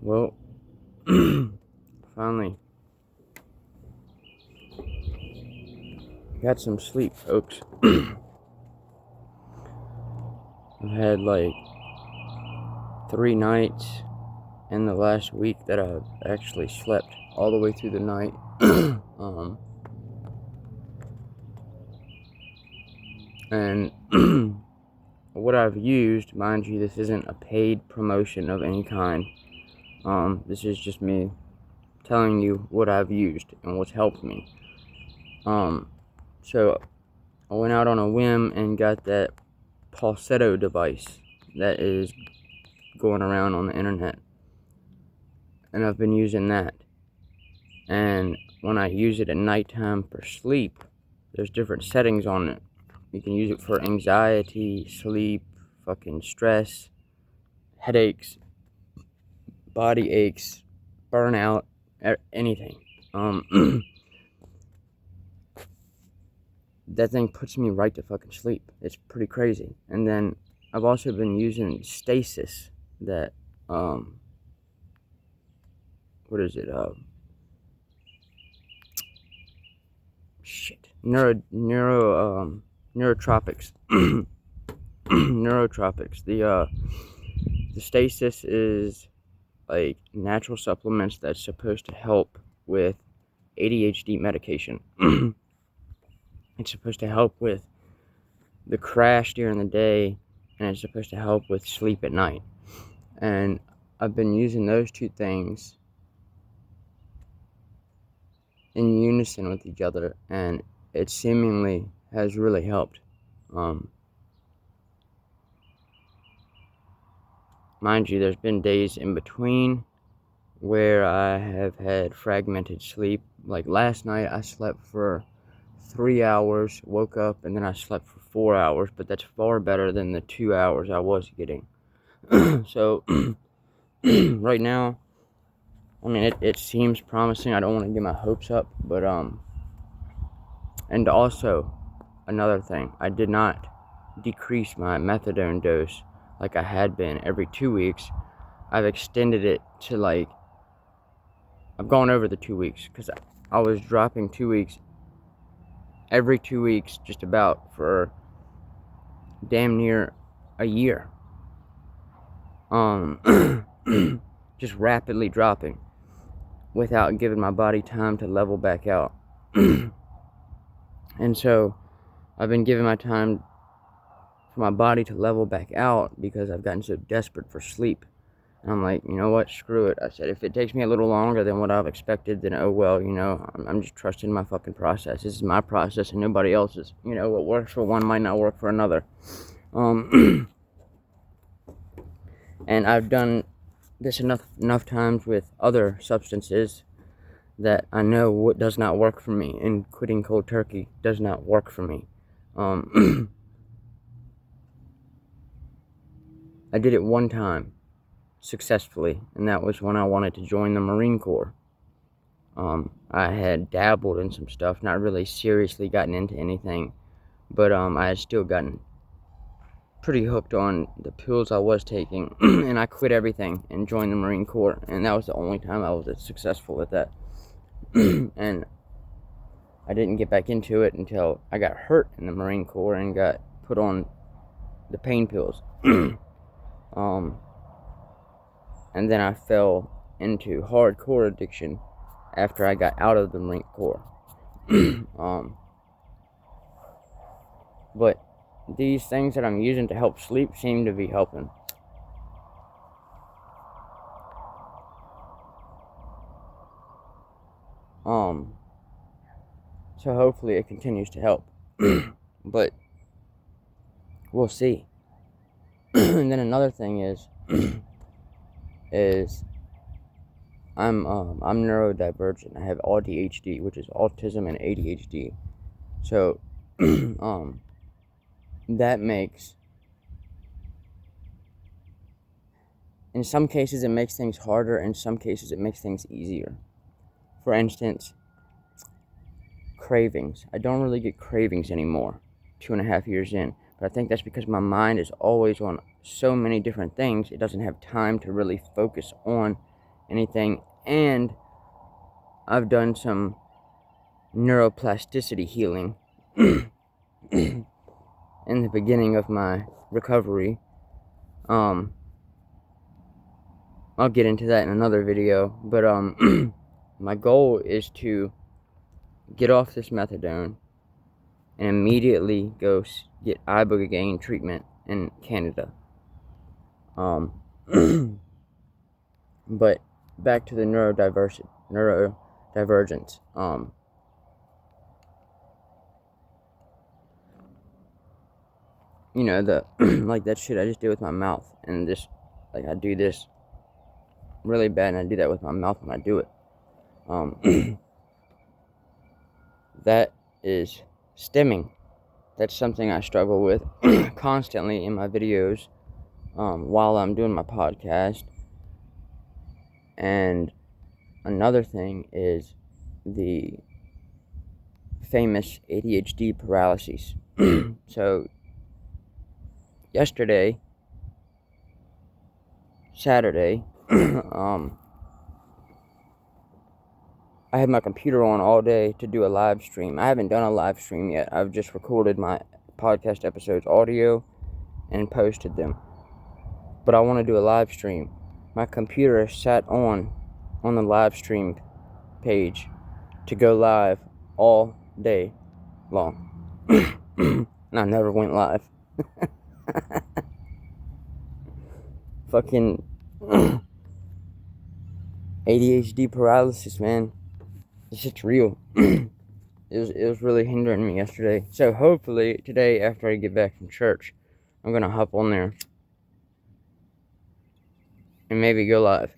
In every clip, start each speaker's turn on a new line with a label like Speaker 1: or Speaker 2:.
Speaker 1: Well, finally got some sleep, folks. I've had like 3 nights in the last week that I've actually slept all the way through the night. And what I've used, mind you, this isn't a paid promotion of any kind. This is just me telling you what I've used and what's helped me. So I went out on a whim and got that falsetto device that is going around on the internet, and I've been using that. And when I use it at nighttime for sleep, there's different settings on it. You can use it for anxiety, sleep, fucking stress, headaches, body aches, burnout, anything. That thing puts me right to fucking sleep. It's pretty crazy. And then I've also been using stasis, that what is it? Neurotropics. Neurotropics. The stasis is like natural supplements that's supposed to help with AuDHD medication. It's supposed to help with the crash during the day, and it's supposed to help with sleep at night. And I've been using those two things in unison with each other, and it seemingly has really helped. Mind you, there's been days in between where I have had fragmented sleep. Like last night, I slept for 3 hours, woke up, and then I slept for 4 hours, but that's far better than the 2 hours I was getting. So, right now, I mean, it seems promising. I don't want to get my hopes up, but, and also, another thing, I did not decrease my methadone dose like I had been every 2 weeks. I've extended it to like, I've gone over the 2 weeks, because I was dropping 2 weeks every 2 weeks, just about, for damn near a year. Just rapidly dropping without giving my body time to level back out. And so I've been giving my time for my body to level back out because I've gotten so desperate for sleep. And I'm like, you know what, screw it. I said, if it takes me a little longer than what I've expected, then oh well, you know, I'm just trusting my fucking process. This is my process and nobody else's. You know, what works for one might not work for another. And I've done this enough times with other substances that I know what does not work for me, and quitting cold turkey does not work for me. I did it one time successfully, and that was when I wanted to join the Marine Corps. I had dabbled in some stuff, not really seriously gotten into anything, but I had still gotten pretty hooked on the pills I was taking, and I quit everything and joined the Marine Corps, and that was the only time I was successful at that. And I didn't get back into it until I got hurt in the Marine Corps and got put on the pain pills. And then I fell into hardcore addiction after I got out of the Marine Corps. But these things that I'm using to help sleep seem to be helping. So hopefully it continues to help. But we'll see. And then another thing is I'm neurodivergent. I have AuDHD, which is autism and ADHD. So that makes, in some cases it makes things harder, in some cases it makes things easier. For instance, cravings. I don't really get cravings anymore, 2.5 years in. But I think that's because my mind is always on so many different things, it doesn't have time to really focus on anything, and I've done some neuroplasticity healing in the beginning of my recovery. I'll get into that in another video, but my goal is to get off this methadone and immediately go get ibogaine treatment in Canada. But back to the neurodivergence. You know, the like that shit I just did with my mouth, and this, like, I do this really bad, and I do that with my mouth when I do it. That is stimming. That's something I struggle with constantly in my videos while I'm doing my podcast. And another thing is the famous AuDHD paralysis. So yesterday, Saturday, I had my computer on all day to do a live stream. I haven't done a live stream yet. I've just recorded my podcast episodes audio and posted them. But I want to do a live stream. My computer sat on the live stream page to go live all day long. And I never went live. Fucking ADHD paralysis, man. This shit's real. It was really hindering me yesterday. So hopefully today, after I get back from church, I'm gonna hop on there and maybe go live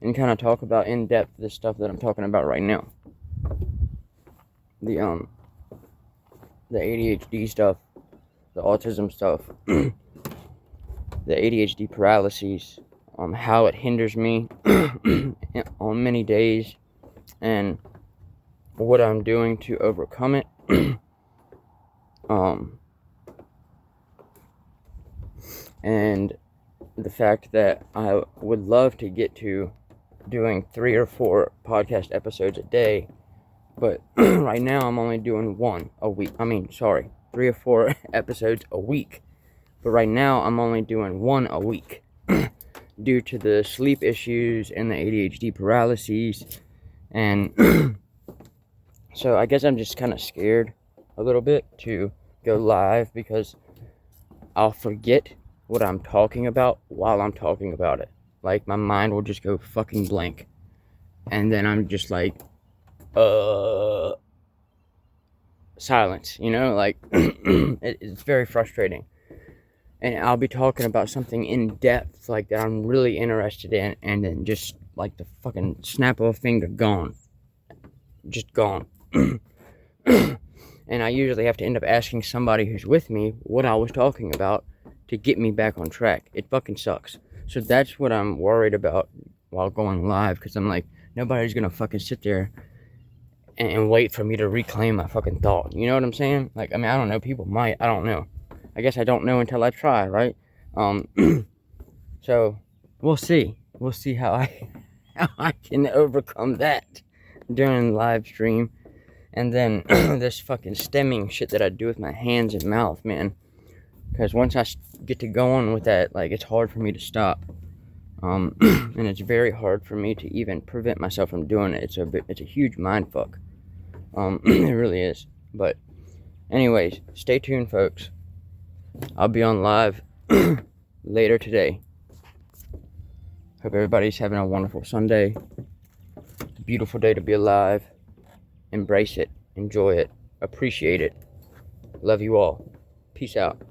Speaker 1: and kind of talk about in depth the stuff that I'm talking about right now. The ADHD stuff, the autism stuff, the ADHD paralysis, how it hinders me on many days, and what I'm doing to overcome it. And the fact that I would love to get to doing 3 or 4 podcast episodes a day, but right now I'm only doing 1 a week. 3 or 4 episodes a week. But right now I'm only doing 1 a week due to the sleep issues and the ADHD paralyses. And so I guess I'm just kind of scared a little bit to go live, because I'll forget what I'm talking about while I'm talking about it. Like, my mind will just go fucking blank. And then I'm just like, silence, you know? Like, it's very frustrating. And I'll be talking about something in depth, like, that I'm really interested in, and then just, like, the fucking snap of a finger, gone. Just gone. And I usually have to end up asking somebody who's with me what I was talking about to get me back on track. It fucking sucks. So that's what I'm worried about while going live, because I'm like, nobody's gonna fucking sit there and wait for me to reclaim my fucking thought. You know what I'm saying? Like, I mean, I don't know. People might. I don't know. I guess I don't know until I try, right? So we'll see. We'll see how I can overcome that during live stream. And then this fucking stemming shit that I do with my hands and mouth, man. Because once I get to going with that, like, it's hard for me to stop. And it's very hard for me to even prevent myself from doing it. It's a huge mind fuck. It really is. But anyways, stay tuned, folks. I'll be on live later today. Hope everybody's having a wonderful Sunday. It's a beautiful day to be alive. Embrace it. Enjoy it. Appreciate it. Love you all. Peace out.